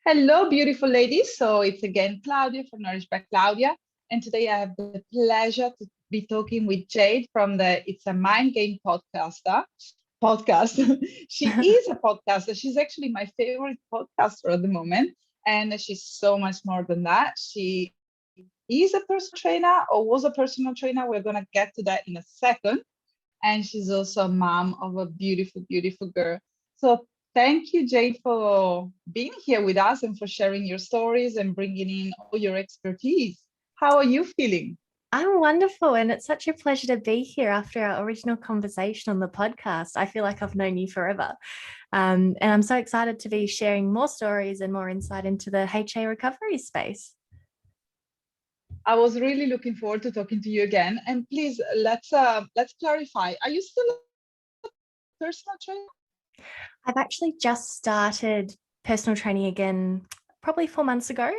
Hello, beautiful ladies. So it's again Claudia from Nourished by Claudia. And today I have the pleasure to be talking with Jade from the It's a Mind Game podcast. She is a podcaster. She's actually my favorite podcaster at the moment. And she's so much more than that. She is a personal trainer or was a personal trainer. We're going to get to that in a second. And she's also a mom of a beautiful, beautiful girl. So thank you, Jade, for being here with us and for sharing your stories and bringing in all your expertise. How are you feeling? I'm wonderful, and it's such a pleasure to be here after our original conversation on the podcast. I feel like I've known you forever. And I'm so excited to be sharing more stories and more insight into the HA recovery space. I was really looking forward to talking to you again. And please, let's clarify. Are you still a personal trainer? I've actually just started personal training again probably 4 months ago.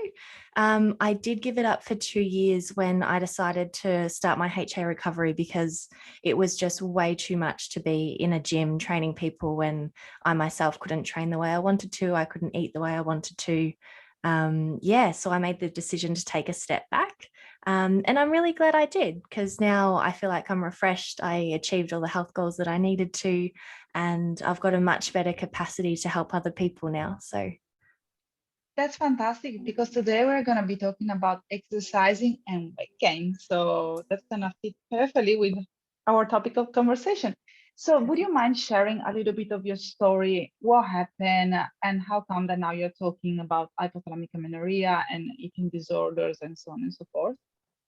I did give it up for 2 years when I decided to start my HA recovery because it was just way too much to be in a gym training people when I myself couldn't train the way I wanted to. I couldn't eat the way I wanted to. So I made the decision to take a step back. And I'm really glad I did, because now I feel like I'm refreshed. I achieved all the health goals that I needed to, and I've got a much better capacity to help other people now. So That's fantastic because today we're going to be talking about exercising and weight gain. So that's going to fit perfectly with our topic of conversation. So would you mind sharing a little bit of your story? What happened and how come that now you're talking about hypothalamic amenorrhea and eating disorders and so on and so forth?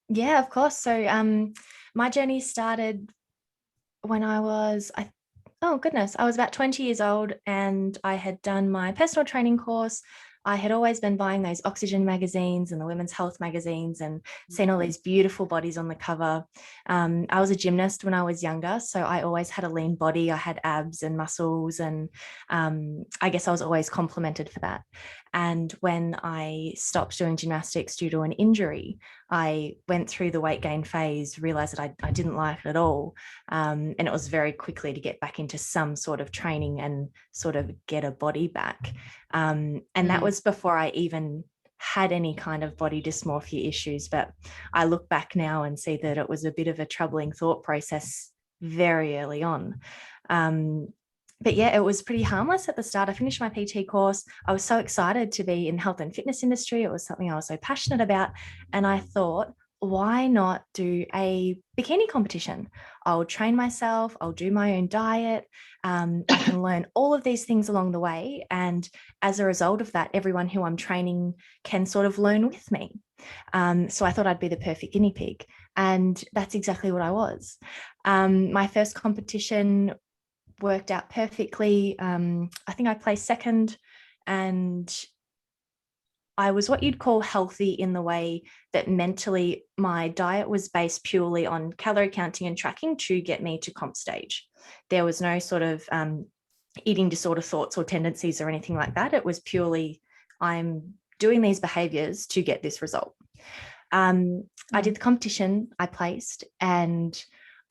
yeah, of course. So my journey started when oh goodness, I was about 20 years old, and I had done my personal training course. I had always been buying those Oxygen magazines and the women's health magazines and seen all these beautiful bodies on the cover. I was a gymnast when I was younger, so I always had a lean body. I had abs and muscles, and I guess I was always complimented for that. And when I stopped doing gymnastics due to an injury, I went through the weight gain phase, realized that I didn't like it at all. And it was very quickly to get back into some sort of training and sort of get a body back. And that was before I even had any kind of body dysmorphia issues. But I look back now and see that it was a bit of a troubling thought process very early on. But yeah, it was pretty harmless at the start. I finished my PT course. I was so excited to be in health and fitness industry. It was something I was so passionate about. And I thought, why not do a bikini competition? I'll train myself. I'll do my own diet. I can learn all of these things along the way. And as a result of that, everyone who I'm training can sort of learn with me. So I thought I'd be the perfect guinea pig. And that's exactly what I was. My first competition worked out perfectly. I think I placed second, and I was what you'd call healthy in the way that mentally my diet was based purely on calorie counting and tracking to get me to comp stage. There was no sort of eating disorder thoughts or tendencies or anything like that. It was purely, I'm doing these behaviors to get this result. I did the competition, I placed, and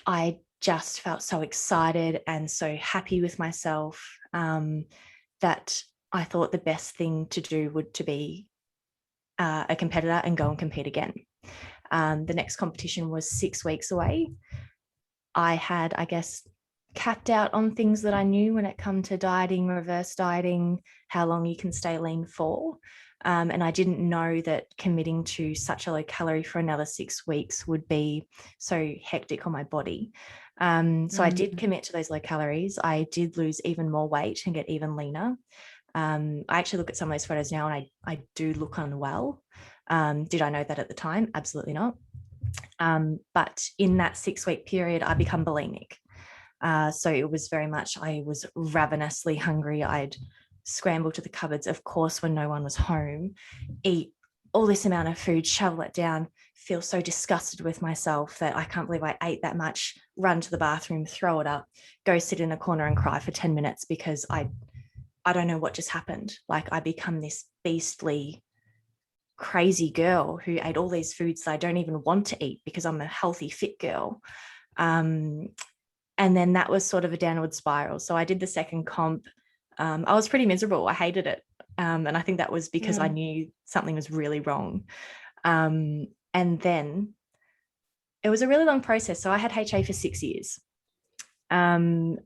I just felt so excited and so happy with myself that I thought the best thing to do would to be a competitor and go and compete again. The next competition was 6 weeks away. I had, I guess, capped out on things that I knew when it come to dieting, reverse dieting, how long you can stay lean for. And I didn't know that committing to such a low calorie for another 6 weeks would be so hectic on my body. So I did commit to those low calories. I did lose even more weight and get even leaner. I actually look at some of those photos now and I do look unwell. Did I know that at the time? Absolutely not. But in that 6-week period, I become bulimic. So it was very much, I was ravenously hungry. I'd scramble to the cupboards, of course, when no one was home, eat all this amount of food, shovel it down, feel so disgusted with myself that I can't believe I ate that much, run to the bathroom, throw it up, go sit in a corner and cry for 10 minutes because I don't know what just happened. Like I become this beastly, crazy girl who ate all these foods that I don't even want to eat because I'm a healthy, fit girl. And then that was sort of a downward spiral. So I did the second comp. I was pretty miserable. I hated it. And I think that was because I knew something was really wrong. And then it was a really long process. So I had HA for 6 years. To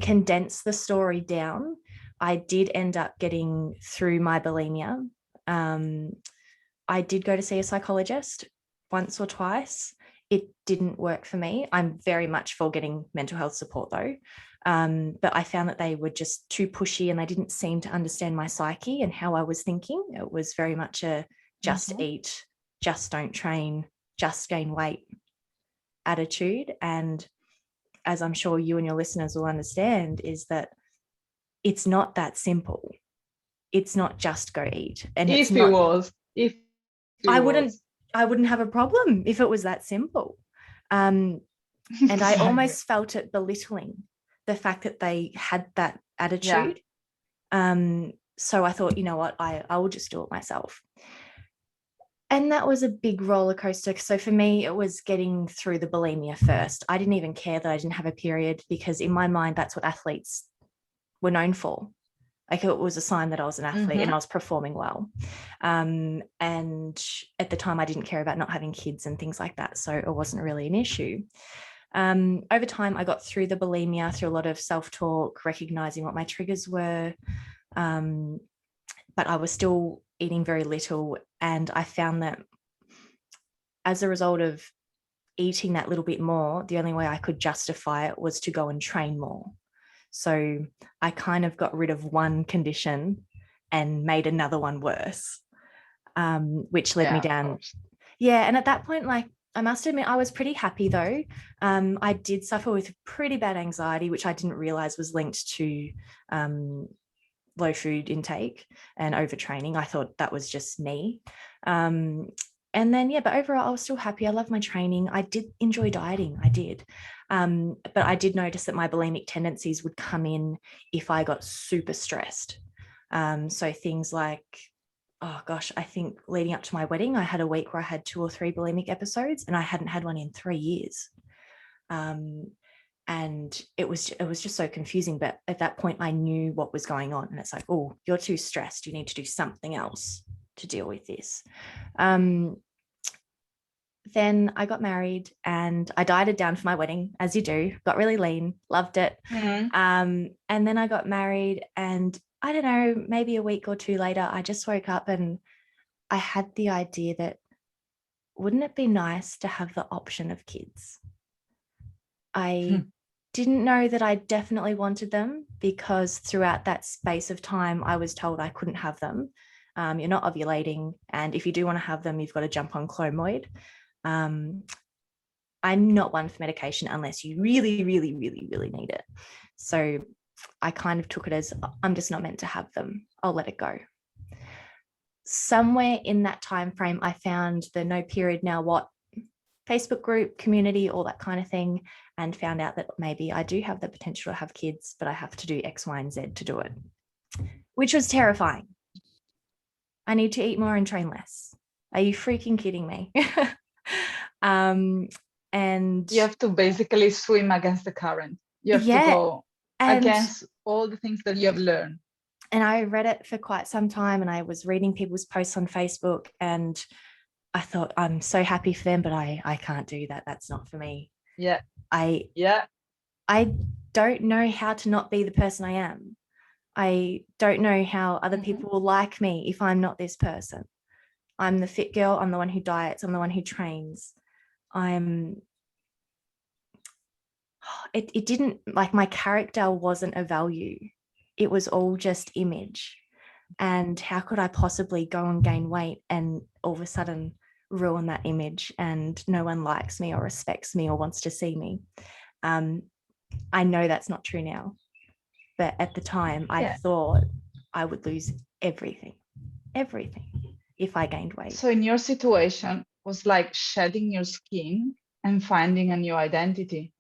condense the story down, I did end up getting through my bulimia. I did go to see a psychologist once or twice. It didn't work for me. I'm very much for getting mental health support though. But I found that they were just too pushy and they didn't seem to understand my psyche and how I was thinking. It was very much a just eat, just don't train, just gain weight attitude. And as I'm sure you and your listeners will understand, is that it's not that simple. It's not just go eat. And if it was, I wouldn't have a problem if it was that simple. And I almost felt it belittling the fact that they had that attitude. So I thought, you know what, I will just do it myself. And that was a big roller coaster. So for me, it was getting through the bulimia first. I didn't even care that I didn't have a period, because in my mind, that's what athletes were known for. Like, it was a sign that I was an athlete and I was performing well. And at the time I didn't care about not having kids and things like that. So it wasn't really an issue. Over time, I got through the bulimia through a lot of self-talk, recognizing what my triggers were. But I was still eating very little. And I found that as a result of eating that little bit more, the only way I could justify it was to go and train more. So I kind of got rid of one condition and made another one worse, which led me down. Yeah. And at that point, like, I must admit, I was pretty happy though. I did suffer with pretty bad anxiety, which I didn't realize was linked to low food intake and overtraining. I thought that was just me. And then, but overall, I was still happy. I love my training. I did enjoy dieting. I did. But I did notice that my bulimic tendencies would come in if I got super stressed. So things like, oh gosh, I think leading up to my wedding, I had a week where I had 2 or 3 bulimic episodes, and I hadn't had one in 3 years. And it was just so confusing. But at that point, I knew what was going on. And it's like, oh, you're too stressed. You need to do something else to deal with this. Then I got married and I dieted down for my wedding, as you do, got really lean, loved it. And then I got married, and I don't know, maybe a week or 2 later, I just woke up and I had the idea that, wouldn't it be nice to have the option of kids? I didn't know that I definitely wanted them, because throughout that space of time, I was told I couldn't have them. You're not ovulating. And if you do want to have them, you've got to jump on Clomoid. I'm not one for medication unless you really, really, really, really need it. So I kind of took it as, I'm just not meant to have them. I'll let it go. Somewhere in that time frame, I found the No Period Now What Facebook group, community, all that kind of thing, and found out that maybe I do have the potential to have kids, but I have to do X, Y, and Z to do it, which was terrifying. I need to eat more and train less. Are you freaking kidding me? And you have to basically swim against the current. You have to go against all the things that you have learned. And I read it for quite some time, and I was reading people's posts on Facebook, and I thought, I'm so happy for them, but I can't do that. That's not for me. I don't know how to not be the person I am. I don't know how other people will like me if I'm not this person. I'm the fit girl. I'm the one who diets. I'm the one who trains. It didn't, like, my character wasn't a value. It was all just image. And how could I possibly go and gain weight and all of a sudden ruin that image, and no one likes me or respects me or wants to see me? I know that's not true now, but at the time I thought I would lose everything if I gained weight. So in your situation, was like shedding your skin and finding a new identity.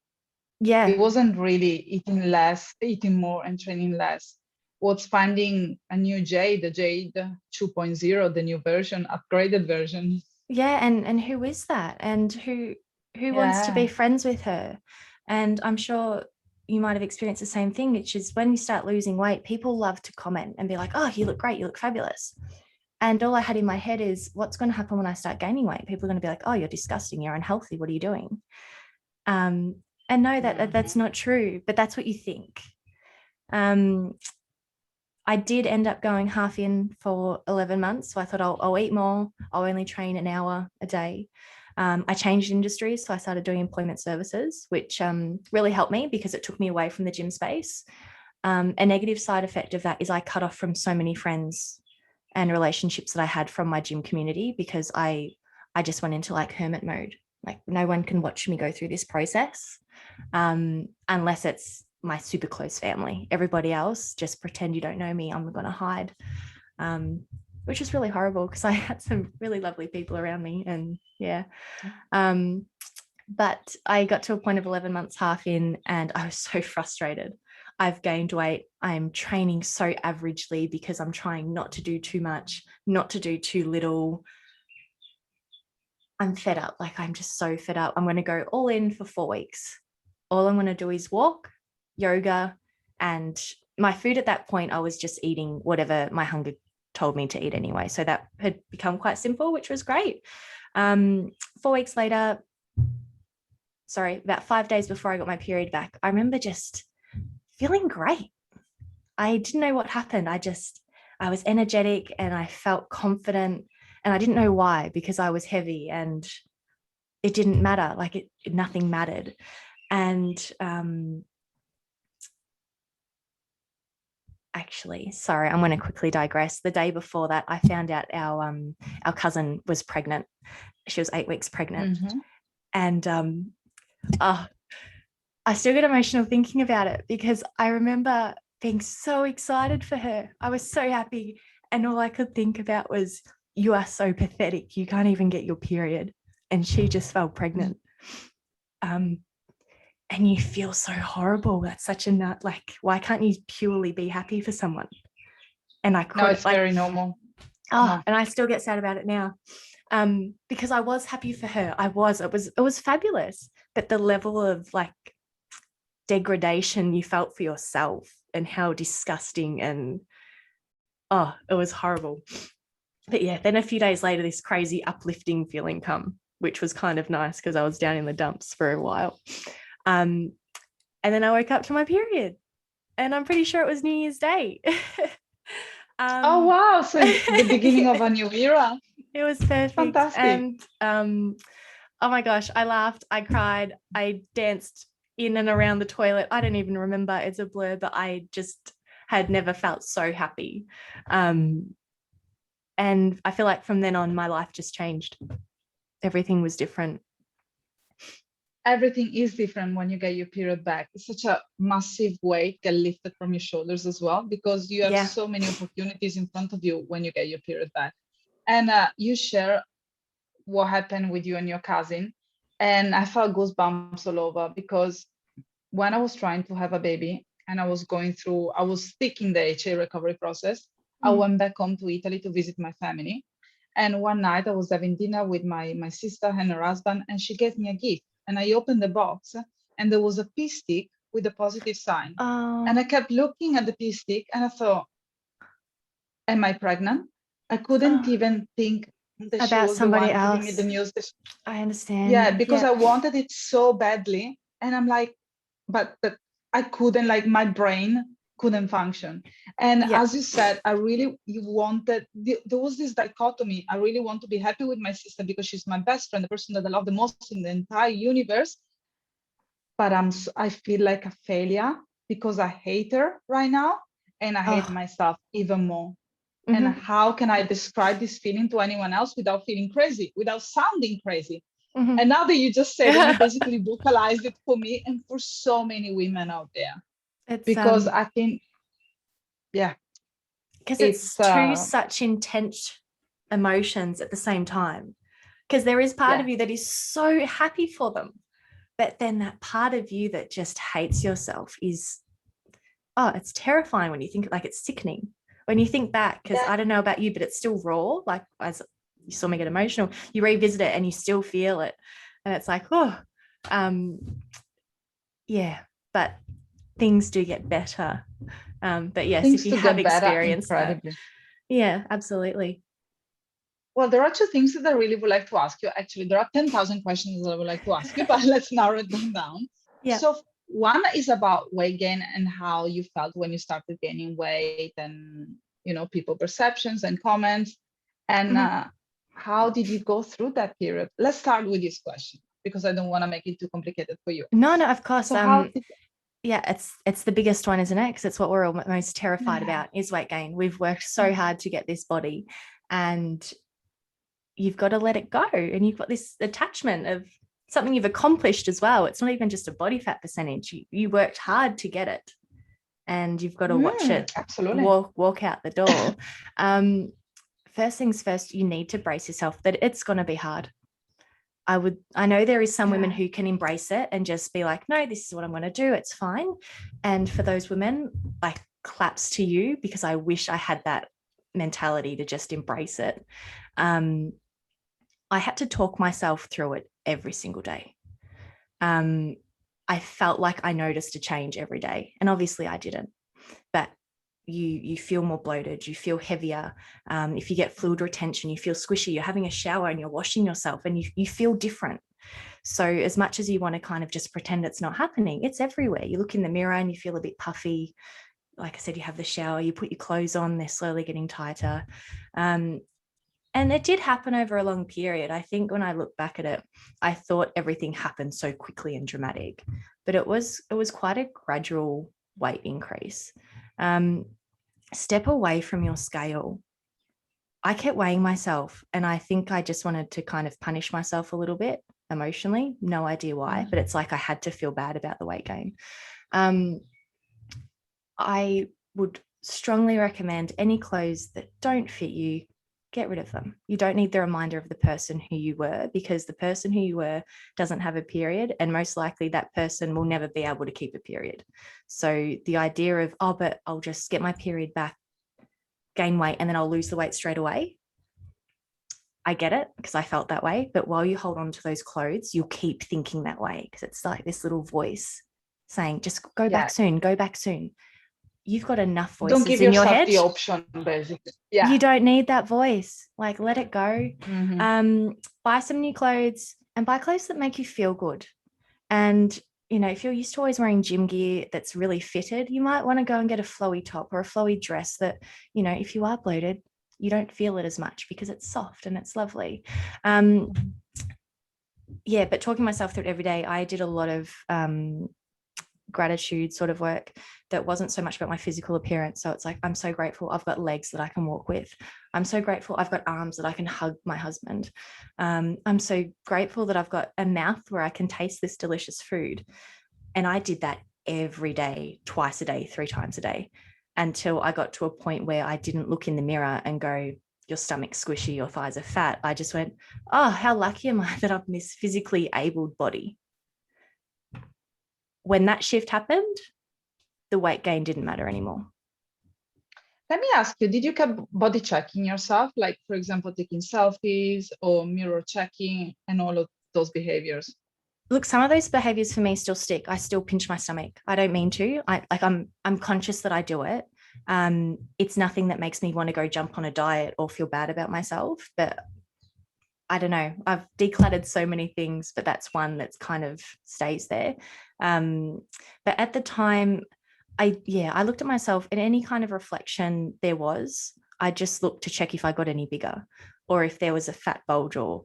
It wasn't really eating less, eating more and training less. What's finding a new Jade, the Jade 2.0, the new version, upgraded version. And who is that? And who wants to be friends with her? And I'm sure you might have experienced the same thing, which is when you start losing weight, people love to comment and be like, oh, you look great, you look fabulous. And all I had in my head is, what's going to happen when I start gaining weight? People are going to be like, oh, you're disgusting, you're unhealthy, what are you doing? And no, that's not true, but that's what you think. I did end up going half in for 11 months. So I thought I'll eat more. I'll only train an hour a day. I changed industries. So I started doing employment services, which really helped me because it took me away from the gym space. A negative side effect of that is I cut off from so many friends and relationships that I had from my gym community because I just went into like hermit mode. Like no one can watch me go through this process unless it's my super close family. Everybody else, just pretend you don't know me. I'm going to hide, which is really horrible because I had some really lovely people around me. And yeah. But I got to a point of 11 months half in and I was so frustrated. I've gained weight. I'm training so averagely because I'm trying not to do too much, not to do too little. I'm fed up. Like I'm just so fed up. I'm going to go all in for 4 weeks. All I'm going to do is walk, yoga, and my food at that point, I was just eating whatever my hunger told me to eat anyway. So that had become quite simple, which was great. 4 weeks later, about 5 days before I got my period back, I remember just feeling great. I didn't know what happened. I was energetic and I felt confident and I didn't know why, because I was heavy and it didn't matter. Like nothing mattered. And actually, sorry, I'm going to quickly digress. The day before that, I found out our cousin was pregnant. She was 8 weeks pregnant. Mm-hmm. And I still get emotional thinking about it because I remember being so excited for her. I was so happy. And all I could think about was, you are so pathetic. You can't even get your period. And she just fell pregnant. And you feel so horrible. That's such a nut. Like, why can't you purely be happy for someone? And I could. No, it's very normal. And I still get sad about it now. Because I was happy for her. It was fabulous. But the level of like degradation you felt for yourself and how disgusting and it was horrible. But yeah, then a few days later, this crazy uplifting feeling come, which was kind of nice because I was down in the dumps for a while. And then I woke up to my period and I'm pretty sure it was New Year's Day. Oh, wow. So it's the beginning of a new era. It was perfect. Fantastic. And oh my gosh, I laughed, I cried, I danced in and around the toilet. I don't even remember, it's a blur, but I just had never felt so happy. And I feel like from then on, my life just changed. Everything was different. Everything is different when you get your period back. It's such a massive weight get lifted from your shoulders as well, because you have so many opportunities in front of you when you get your period back. And you share what happened with you and your cousin. And I felt goosebumps all over, because when I was trying to have a baby and I was stick in the HA recovery process, I went back home to Italy to visit my family. And one night I was having dinner with my sister and her husband, and she gave me a gift. And I opened the box and there was a pea stick with a positive sign. And I kept looking at the pea stick and I thought, am I pregnant? I couldn't even think that about she was somebody the one else. giving me the news. I understand. Yeah, because I wanted it so badly. And I'm like, but I couldn't, like my brain couldn't function. And as you said, there was this dichotomy. I really want to be happy with my sister because she's my best friend, the person that I love the most in the entire universe. But I feel like a failure because I hate her right now. And I hate myself even more. And how can I describe this feeling to anyone else without feeling crazy, without sounding crazy? And now that you just said it, you basically vocalized it for me and for so many women out there. Because I think, because it's two such intense emotions at the same time. Because there is part of you that is so happy for them, but then that part of you that just hates yourself is, it's terrifying when you think, like, it's sickening when you think back, because I don't know about you, but it's still raw. Like, as you saw me get emotional, you revisit it and you still feel it, and it's like, but things do get better. But yes, Things if you to have get better experienced that, incredibly. yeah, absolutely. Well, there are two things that I really would like to ask you. Actually, there are 10,000 questions that I would like to ask you, but let's narrow them down. Yeah. So one is about weight gain and how you felt when you started gaining weight and, people perceptions and comments. And how did you go through that period? Let's start with this question because I don't want to make it too complicated for you. No, of course. So how did yeah, it's the biggest one, isn't it? Because it's what we're all most terrified about is weight gain. We've worked so hard to get this body, and you've got to let it go. And you've got this attachment of something you've accomplished as well. It's not even just a body fat percentage. You worked hard to get it, and you've got to watch it absolutely walk out the door. First things first, you need to brace yourself that it's going to be hard. I know there is some women who can embrace it and just be like, no, this is what I'm going to do. It's fine. And for those women, like, claps to you, because I wish I had that mentality to just embrace it. I had to talk myself through it every single day. I felt like I noticed a change every day, and obviously I didn't, but you feel more bloated, you feel heavier. If you get fluid retention, you feel squishy. You're having a shower and you're washing yourself and you feel different. So as much as you want to kind of just pretend it's not happening, it's everywhere. You look in the mirror and you feel a bit puffy. Like I said, you have the shower, you put your clothes on, they're slowly getting tighter. And it did happen over a long period. I think when I look back at it, I thought everything happened so quickly and dramatic, but it was quite a gradual weight increase. Step away from your scale. I kept weighing myself, and I think I just wanted to kind of punish myself a little bit emotionally. No idea why, but it's like I had to feel bad about the weight gain. I would strongly recommend any clothes that don't fit you, get rid of them. You don't need the reminder of the person who you were, because the person who you were doesn't have a period, and most likely that person will never be able to keep a period. So the idea of, oh, but I'll just get my period back, gain weight, and then I'll lose the weight straight away. I get it, because I felt that way. But while you hold on to those clothes, you'll keep thinking that way, because it's like this little voice saying, just go back soon, go back soon. You've got enough voices don't give in your yourself head. the option, basically. Yeah. You don't need that voice. Like, let it go. Buy some new clothes, and buy clothes that make you feel good. And, if you're used to always wearing gym gear that's really fitted, you might want to go and get a flowy top or a flowy dress that, if you are bloated, you don't feel it as much because it's soft and it's lovely. But talking myself through it every day, I did a lot of gratitude sort of work that wasn't so much about my physical appearance. So it's like, I'm so grateful I've got legs that I can walk with. I'm so grateful I've got arms that I can hug my husband. I'm so grateful that I've got a mouth where I can taste this delicious food. And I did that every day, twice a day, 3 times a day, until I got to a point where I didn't look in the mirror and go, your stomach's squishy, your thighs are fat. I just went, oh, how lucky am I that I'm this physically abled body? When that shift happened, the weight gain didn't matter anymore. Let me ask you, did you keep body checking yourself? Like, for example, taking selfies or mirror checking and all of those behaviors? Look, some of those behaviors for me still stick. I still pinch my stomach. I don't mean to. I'm conscious that I do it. It's nothing that makes me want to go jump on a diet or feel bad about myself, but I don't know. I've decluttered so many things, but that's one that's kind of stays there. But at the time, I looked at myself, and any kind of reflection there was, I just looked to check if I got any bigger or if there was a fat bulge or,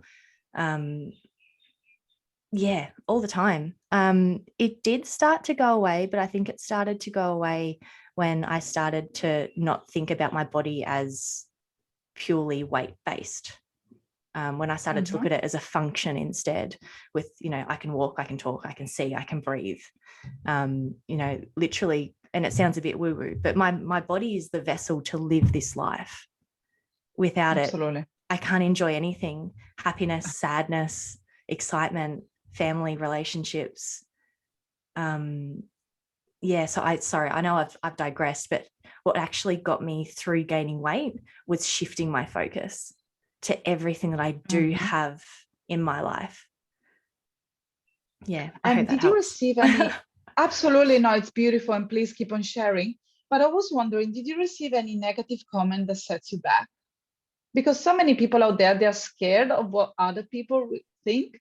all the time. It did start to go away, but I think it started to go away when I started to not think about my body as purely weight-based. When I started to look at it as a function instead, with, I can walk, I can talk, I can see, I can breathe, literally, and it sounds a bit woo-woo, but my body is the vessel to live this life. Without it, I can't enjoy anything. Happiness, sadness, excitement, family, relationships. So I know I've digressed, but what actually got me through gaining weight was shifting my focus to everything that I do have in my life. Yeah. And did you receive any Absolutely, no, it's beautiful, and please keep on sharing. But I was wondering, did you receive any negative comment that sets you back? Because so many people out there, they're scared of what other people think.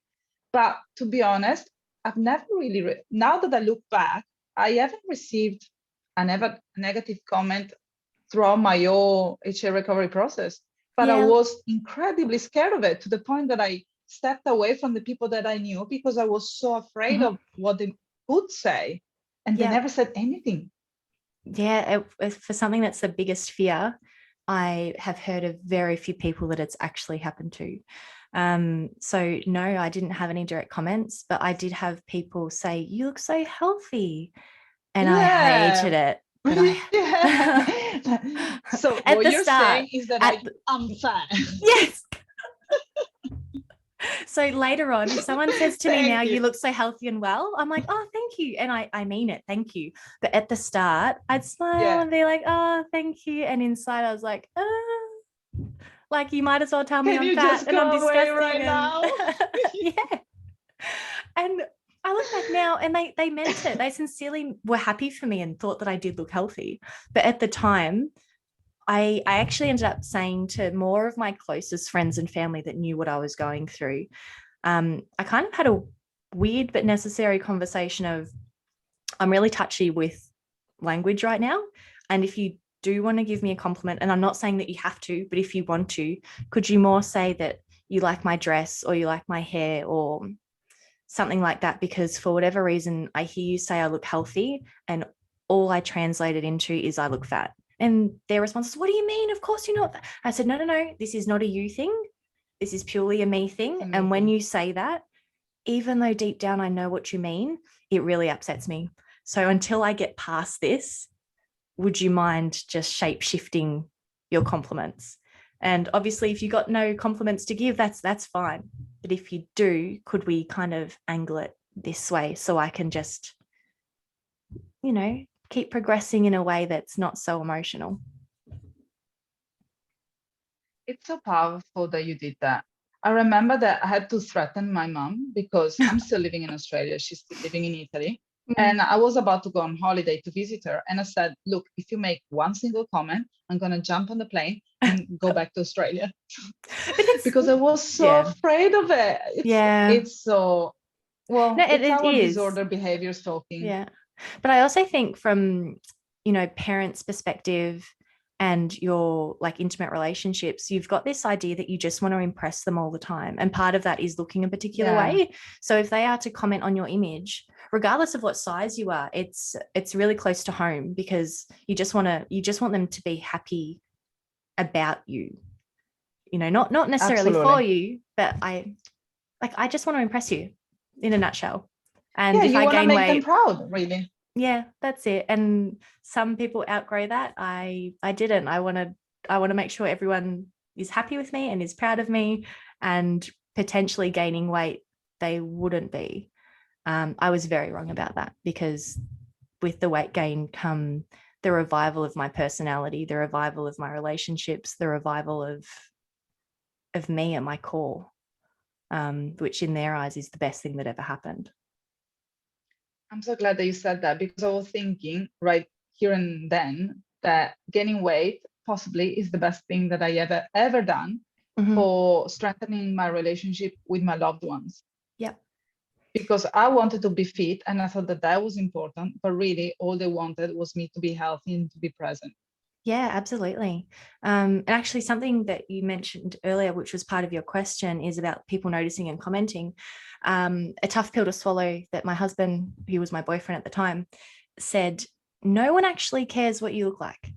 But to be honest, I've never really, now that I look back, I haven't received a never negative comment throughout my whole HA recovery process. But I Yeah. was incredibly scared of it, to the point that I stepped away from the people that I knew because I was so afraid Mhm. of what they would say. And they Yeah. never said anything. Yeah. For something that's the biggest fear, I have heard of very few people that it's actually happened to. So no, I didn't have any direct comments, but I did have people say, "You look so healthy." And I hated Yeah. it. But Yeah. So at what the you're start, saying is that at the, I'm fat. yes. So later on, if someone says to me now, Thank "You you. look so healthy and well," I'm like, "Oh, thank you." And I mean it, thank you. But at the start, I'd smile Yeah. and be like, "Oh, thank you." And inside I was like, you might as well tell me Can I'm you fat just and I'm go away disgusting. right And now? yeah. And I look back now and they meant it. They sincerely were happy for me and thought that I did look healthy. But at the time, I actually ended up saying to more of my closest friends and family that knew what I was going through, I kind of had a weird but necessary conversation of, I'm really touchy with language right now. And if you do want to give me a compliment, and I'm not saying that you have to, but if you want to, could you more say that you like my dress or you like my hair or something like that? Because for whatever reason, I hear you say I look healthy and all I translated into is I look fat. And their response is, "What do you mean? Of course you're not." I said, no, this is not a you thing. This is purely a me thing. And when you say that, even though deep down I know what you mean, it really upsets me. So until I get past this, would you mind just shape shifting your compliments? And obviously, if you got no compliments to give, that's fine. But if you do, could we kind of angle it this way so I can just, keep progressing in a way that's not so emotional? It's so powerful that you did that. I remember that I had to threaten my mom because I'm still living in Australia. She's still living in Italy. Mm. And I was about to go on holiday to visit her. And I said, look, if you make one single comment, I'm going to jump on the plane and go back to Australia. But it's, Because I was so yeah, afraid of it. yeah. It's so, No, well, it, it's it our is. disorder behaviors talking. Yeah. But I also think from, parents' perspective and your like intimate relationships, you've got this idea that you just want to impress them all the time. And part of that is looking a particular Yeah, way. So if they are to comment on your image, regardless of what size you are, it's really close to home because you just want them to be happy about you. Not necessarily for absolutely. you, but I just want to impress you in a nutshell. And Yeah, if you I want to gain make them weight, proud, really. yeah, that's it. And some people outgrow that. I didn't. I want to make sure everyone is happy with me and is proud of me, and potentially gaining weight they wouldn't be. I was very wrong about that because with the weight gain come the revival of my personality, the revival of my relationships, the revival of me at my core, which in their eyes is the best thing that ever happened. I'm so glad that you said that because I was thinking right here and then that gaining weight possibly is the best thing that I ever done Mm-hmm. for strengthening my relationship with my loved ones. Yep. Because I wanted to be fit and I thought that that was important, but really all they wanted was me to be healthy and to be present. Yeah, absolutely. And actually, something that you mentioned earlier, which was part of your question, is about people noticing and commenting. A tough pill to swallow that my husband, who was my boyfriend at the time, said, no one actually cares what you look like.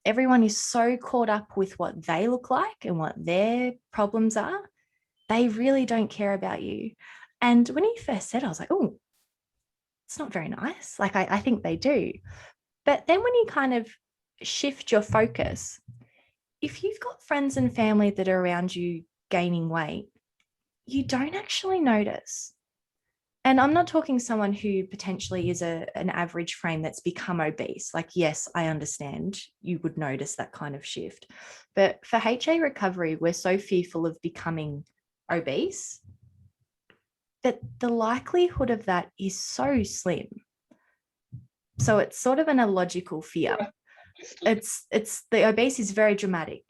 Everyone is so caught up with what they look like and what their problems are. They really don't care about you. And when he first said, I was like, oh, it's not very nice. Like, I think they do. But then when you kind of shift your focus, if you've got friends and family that are around you gaining weight, you don't actually notice. And I'm not talking someone who potentially is an average frame that's become obese. Like, yes, I understand you would notice that kind of shift. But for HA recovery, we're so fearful of becoming obese that the likelihood of that is so slim. So it's sort of an illogical fear. It's the obese is very dramatic.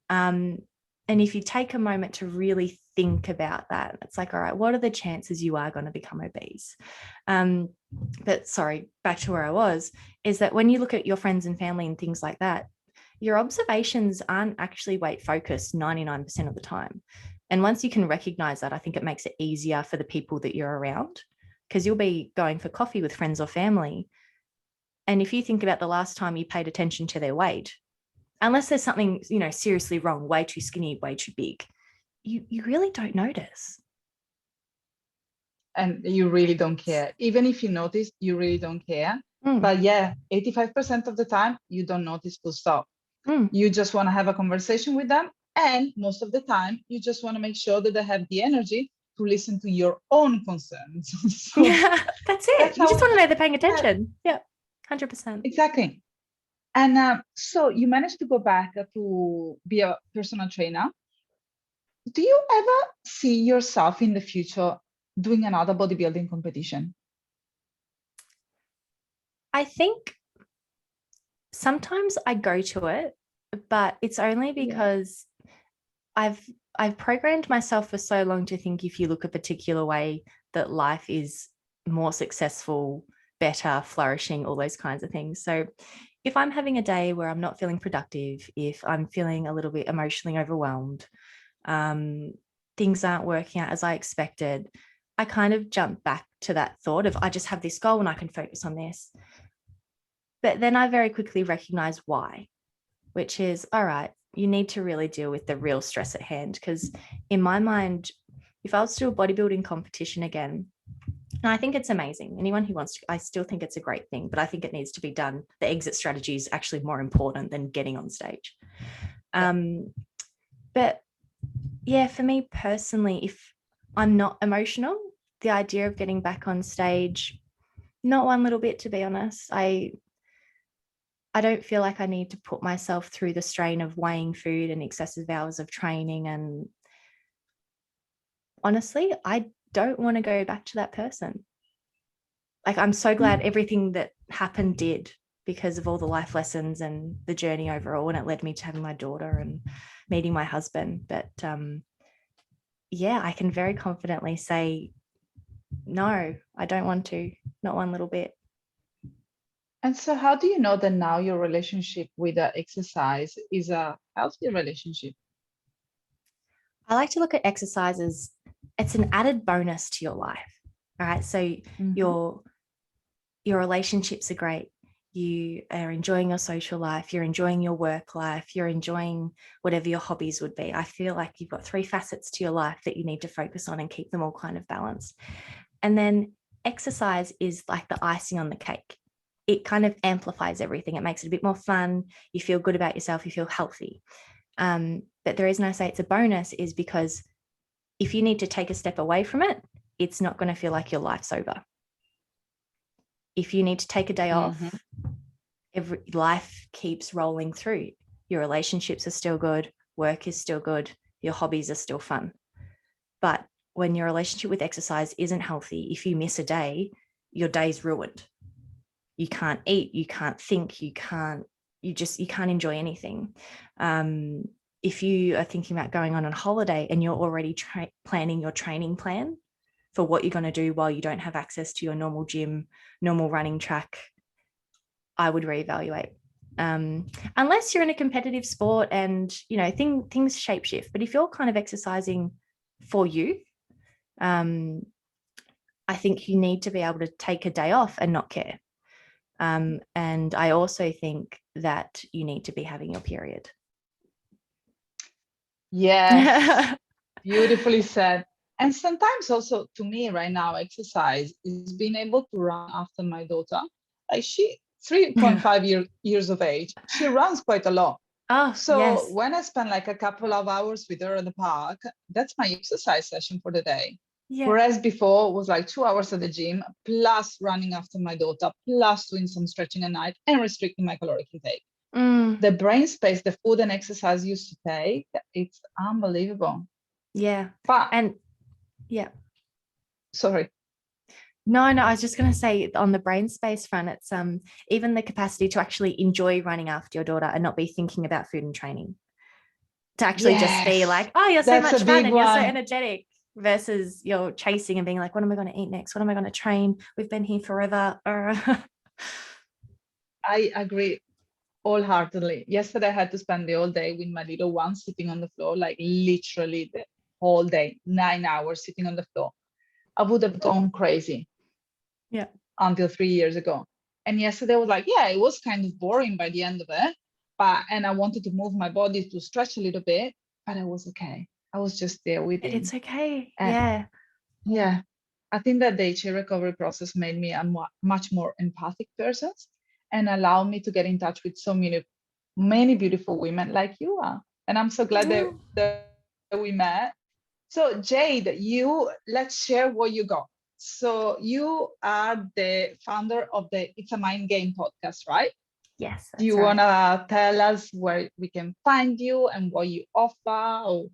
And if you take a moment to really think about that, it's like, all right, what are the chances you are going to become obese? But sorry, back to where I was, is that when you look at your friends and family and things like that, your observations aren't actually weight focused 99% of the time. And once you can recognize that, I think it makes it easier for the people that you're around, because you'll be going for coffee with friends or family. And if you think about the last time you paid attention to their weight, unless there's something, seriously wrong, way too skinny, way too big, you really don't notice. And you really don't care. Even if you notice, you really don't care. But yeah, 85% of the time, you don't notice, full stop. You just want to have a conversation with them. And most of the time, you just want to make sure that they have the energy to listen to your own concerns. So yeah, that's it. You just want to know they're paying attention. Yeah, 100%. Exactly. And so you managed to go back to be a personal trainer. Do you ever see yourself in the future doing another bodybuilding competition? I think sometimes I go to it, but it's only because I've programmed myself for so long to think if you look a particular way that life is more successful, better, flourishing, all those kinds of things. So if I'm having a day where I'm not feeling productive, if I'm feeling a little bit emotionally overwhelmed, things aren't working out as I expected, I kind of jump back to that thought of I just have this goal and I can focus on this. But then I very quickly recognize why, which is, all right, you need to really deal with the real stress at hand. Because in my mind, if I was to do a bodybuilding competition again, and I think it's amazing, anyone who wants to, I still think it's a great thing, but I think it needs to be done. The exit strategy is actually more important than getting on stage. But yeah, for me personally, if I'm not emotional, the idea of getting back on stage, not one little bit, to be honest. I don't feel like I need to put myself through the strain of weighing food and excessive hours of training. And honestly, I don't want to go back to that person. Like, I'm so glad everything that happened did, because of all the life lessons and the journey overall. And it led me to having my daughter and meeting my husband. But yeah, I can very confidently say, no, I don't want to, not one little bit. And so how do you know that now your relationship with exercise is a healthy relationship? I like to look at exercise as it's an added bonus to your life. All right. So your relationships are great. You are enjoying your social life. You're enjoying your work life. You're enjoying whatever your hobbies would be. I feel like you've got 3 facets to your life that you need to focus on and keep them all kind of balanced. And then exercise is like the icing on the cake. It kind of amplifies everything. It makes it a bit more fun. You feel good about yourself. You feel healthy. But the reason I say it's a bonus is because if you need to take a step away from it, it's not going to feel like your life's over. If you need to take a day off, life keeps rolling through. Your relationships are still good. Work is still good. Your hobbies are still fun. But when your relationship with exercise isn't healthy, if you miss a day, your day's ruined. You can't eat, you can't think, you can't enjoy anything. If you are thinking about going on a holiday and you're already planning your training plan for what you're going to do while you don't have access to your normal gym, normal running track, I would reevaluate. Unless you're in a competitive sport and, things shapeshift. But if you're kind of exercising for you, I think you need to be able to take a day off and not care. And I also think that you need to be having your period. Yes, beautifully said. And sometimes also, to me right now, exercise is being able to run after my daughter. Like, she 3.5 years of age, she runs quite a lot. So yes, when I spend like a couple of hours with her in the park, that's my exercise session for the day. Yeah. Whereas before it was like 2 hours at the gym, plus running after my daughter, plus doing some stretching at night and restricting my caloric intake. The brain space, the food and exercise used to take, it's unbelievable. Yeah. But and yeah. Sorry. No, I was just going to say on the brain space front, it's even the capacity to actually enjoy running after your daughter and not be thinking about food and training. To actually just be like, oh, you're so that's much a fun big and you're so one. energetic, versus you're chasing and being like, what am I going to eat next? What am I going to train? We've been here forever. I agree wholeheartedly. Yesterday, I had to spend the whole day with my little one sitting on the floor, like literally the whole day, 9 hours sitting on the floor. I would have gone crazy Yeah. until 3 years ago. And yesterday I was like, yeah, it was kind of boring by the end of it. And I wanted to move my body to stretch a little bit, but I was okay. I was just there with him. It's okay. And yeah, I think that the HA recovery process made me a much more empathic person and allowed me to get in touch with so many beautiful women like you are. And I'm so glad that we met. So Jade, let's share what you got. So you are the founder of the It's a Mind Game podcast, right? Yes. Do you want to tell us where we can find you and what you offer, or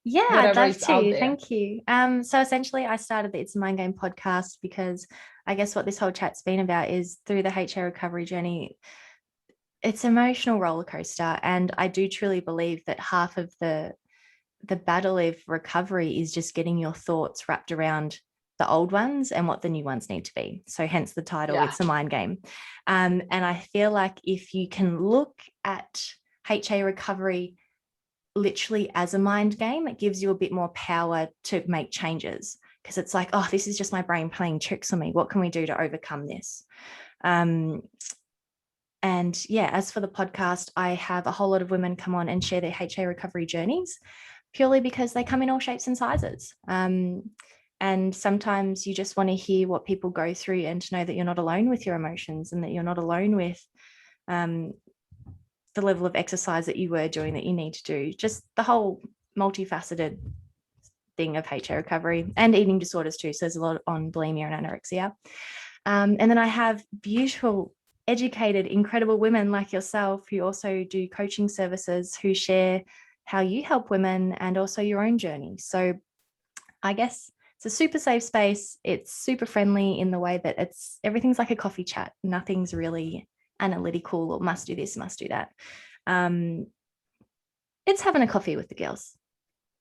yeah, I'd whatever love is out to. there? Thank you. So essentially I started the It's a Mind Game podcast because I guess what this whole chat's been about is through the HA recovery journey, it's an emotional roller coaster. And I do truly believe that half of the battle of recovery is just getting your thoughts wrapped around the old ones and what the new ones need to be. So hence the title, It's a Mind Game. And I feel like if you can look at HA recovery literally as a mind game, it gives you a bit more power to make changes, because it's like, oh, this is just my brain playing tricks on me. What can we do to overcome this? And yeah, as for the podcast, I have a whole lot of women come on and share their HA recovery journeys, purely because they come in all shapes and sizes. And sometimes you just want to hear what people go through and to know that you're not alone with your emotions and that you're not alone with the level of exercise that you were doing that you need to do. Just the whole multifaceted thing of HA recovery and eating disorders too. So there's a lot on bulimia and anorexia. And then I have beautiful, educated, incredible women like yourself who also do coaching services, who share how you help women and also your own journey. So I guess it's a super safe space. It's super friendly in the way that everything's like a coffee chat. Nothing's really analytical or must do this, must do that. It's having a coffee with the girls,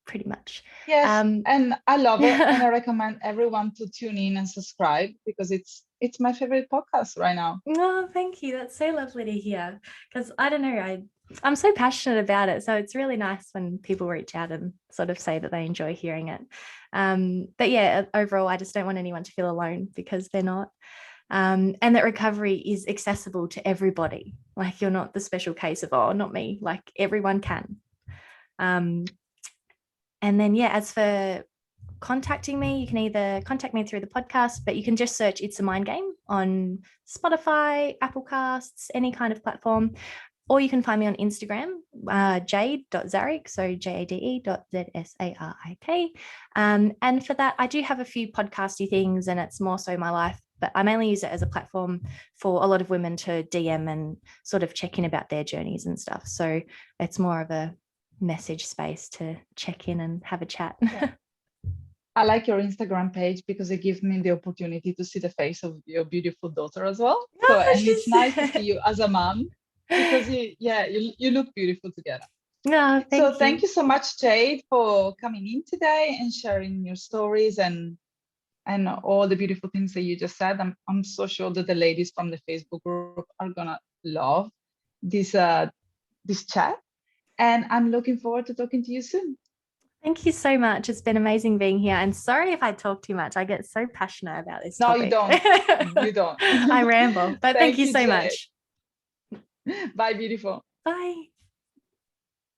pretty much. Yes, and I love it, and I recommend everyone to tune in and subscribe, because it's my favorite podcast right now. Oh, thank you. That's so lovely to hear, because I don't know, I'm so passionate about it. So it's really nice when people reach out and sort of say that they enjoy hearing it. But yeah, overall, I just don't want anyone to feel alone, because they're not. And that recovery is accessible to everybody. Like, you're not the special case of, oh, not me, like everyone can. And then, yeah, as for contacting me, you can either contact me through the podcast, but you can just search It's a Mind Game on Spotify, Apple Casts, any kind of platform. Or you can find me on Instagram, jade.zsarik, so jade.zsarik. And for that, I do have a few podcasty things, and it's more so my life, but I mainly use it as a platform for a lot of women to DM and sort of check in about their journeys and stuff. So it's more of a message space to check in and have a chat. Yeah. I like your Instagram page because it gives me the opportunity to see the face of your beautiful daughter as well. So, and it's nice to see you as a mom, because you look beautiful together. No, thank you so much, Jade, for coming in today and sharing your stories and all the beautiful things that you just said. I'm so sure that the ladies from the Facebook group are gonna love this chat, and I'm looking forward to talking to you soon. Thank you so much. It's been amazing being here. And sorry if I talk too much. I get so passionate about this topic. You don't. You don't. I ramble. But thank you so Jade. much. Bye, beautiful. Bye.